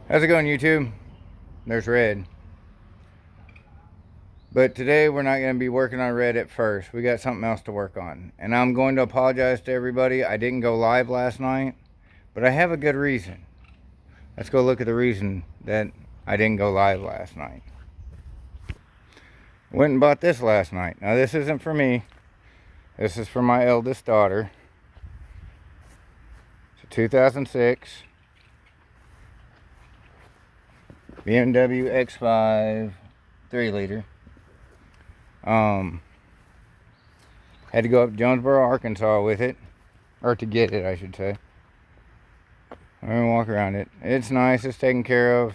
How's it going, YouTube? There's red. But today we're not going to be working on red at first. We got something else to work on. And I'm going to apologize to everybody. I didn't go live last night, but I have a good reason. Let's go look at the reason that I didn't go live last night. Went and bought this last night. Now this isn't for me. This is for my eldest daughter. It's a 2006 BMW X5 3-liter. Had to go up to Jonesboro, Arkansas with it, or to get it, I should say. I'm gonna walk around it. It's nice. It's taken care of.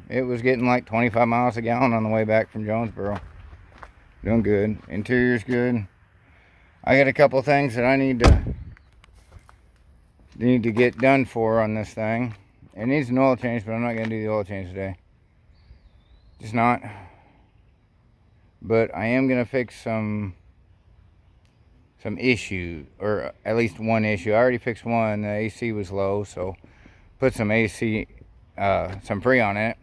It was getting like 25 miles a gallon on the way back from Jonesboro. Doing good. Interior's good. I got a couple things that I need to get done for on this thing. It needs an oil change, but I'm not gonna do the oil change today. Just not. But I am gonna fix some issue, or at least one issue. I already fixed one. The AC was low, so put some AC, some Freon in it,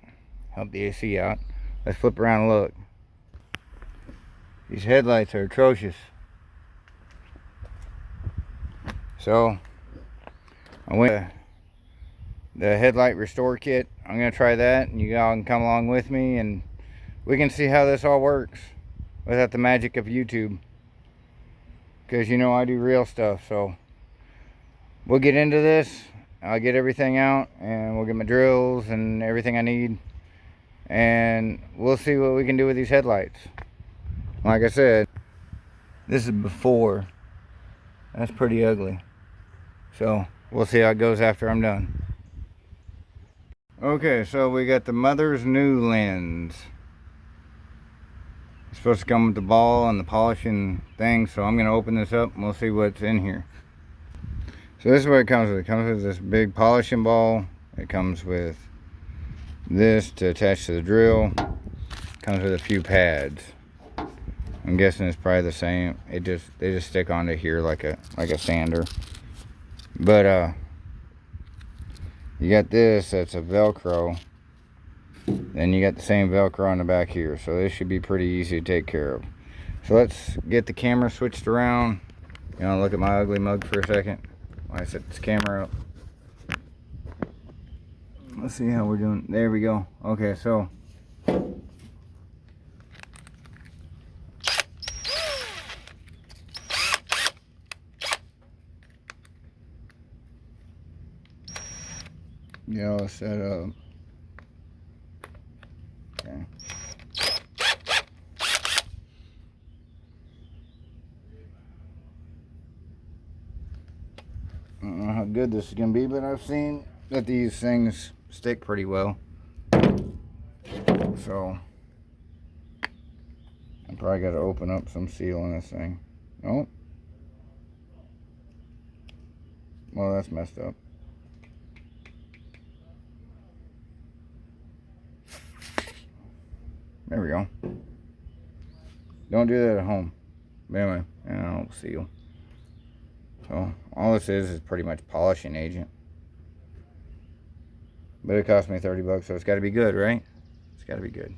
help the AC out. Let's flip around and look. These headlights are atrocious. So I went to the headlight restore kit. I'm gonna try that, and you all can come along with me, and we can see how this all works without the magic of YouTube. Because you know I do real stuff, so we'll get into this. I'll get everything out, and we'll get my drills and everything I need, and we'll see what we can do with these headlights. Like I said, this is before. That's pretty ugly. So we'll see how it goes after I'm done. Okay, so we got the Mothers NULens. It's supposed to come with the ball and the polishing thing, so I'm going to open this up and we'll see what's in here. So this is what it comes with. It comes with this big polishing ball. It comes with this to attach to the drill. It comes with a few pads. I'm guessing it's probably the same. They just stick onto here like a sander. But you got this, that's a Velcro. Then you got the same Velcro on the back here, so this should be pretty easy to take care of. So let's get the camera switched around. You know, look at my ugly mug for a second while I set this camera up. Let's see how we're doing. There we go. Okay, so get all set up. Okay. I don't know how good this is gonna be, but I've seen that these things stick pretty well. So I probably got to open up some seal in this thing. Nope. Well, that's messed up. There we go. Don't do that at home. But anyway, I don't seal. So all this is pretty much polishing agent. But it cost me 30 bucks, so it's got to be good, right? It's got to be good.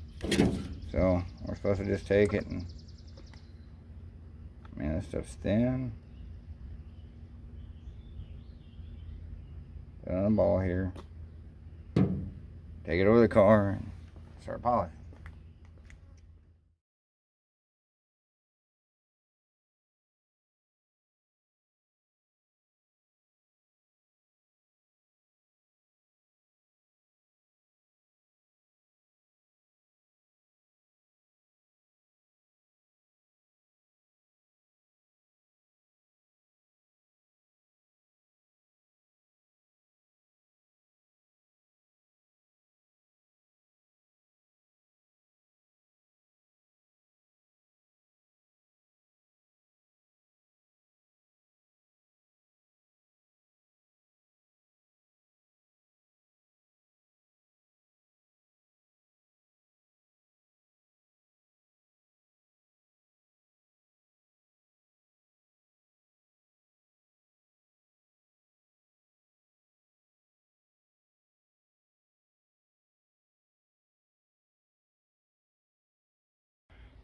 So we're supposed to just take it and, man, this stuff's thin. Put it on a ball here. Take it over the car and start polishing.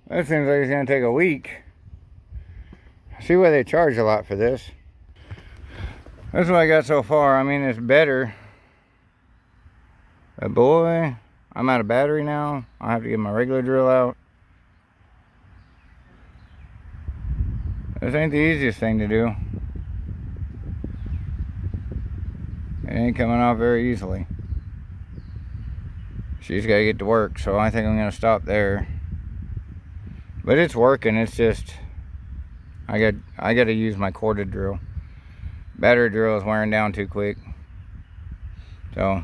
That seems like it's gonna take a week. See why they charge a lot for this. That's what I got so far. I mean, it's better. But boy, I'm out of battery now. I'll have to get my regular drill out. This ain't the easiest thing to do. It ain't coming off very easily. She's got to get to work, so I think I'm going to stop there. But it's working. It's just I got to use my corded drill. Battery drill is wearing down too quick. So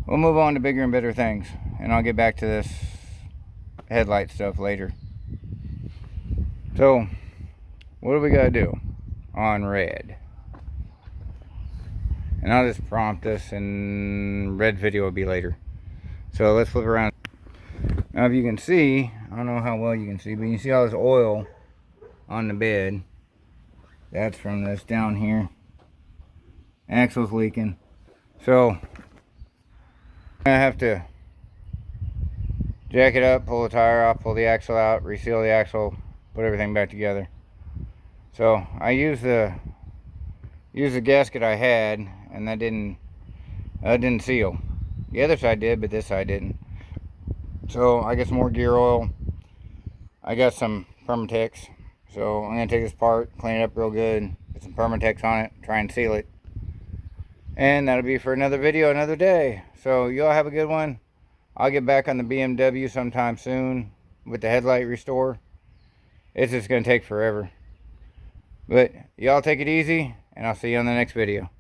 we'll move on to bigger and better things, and I'll get back to this headlight stuff later. So what do we got to do on red? And I'll just prompt this, and red video will be later. So let's flip around. Now if you can see, I don't know how well you can see, but you can see all this oil on the bed. That's from this down here. Axle's leaking. So I have to jack it up, pull the tire off, pull the axle out, reseal the axle, put everything back together. So I use the gasket I had, and that didn't seal. The other side did, but this side didn't. So I got some more gear oil. I got some Permatex. So I'm gonna take this part, clean it up real good, put some Permatex on it, try and seal it. And that'll be for another video, another day. So y'all have a good one. I'll get back on the BMW sometime soon with the headlight restore. It's just gonna take forever. But y'all take it easy, and I'll see you on the next video.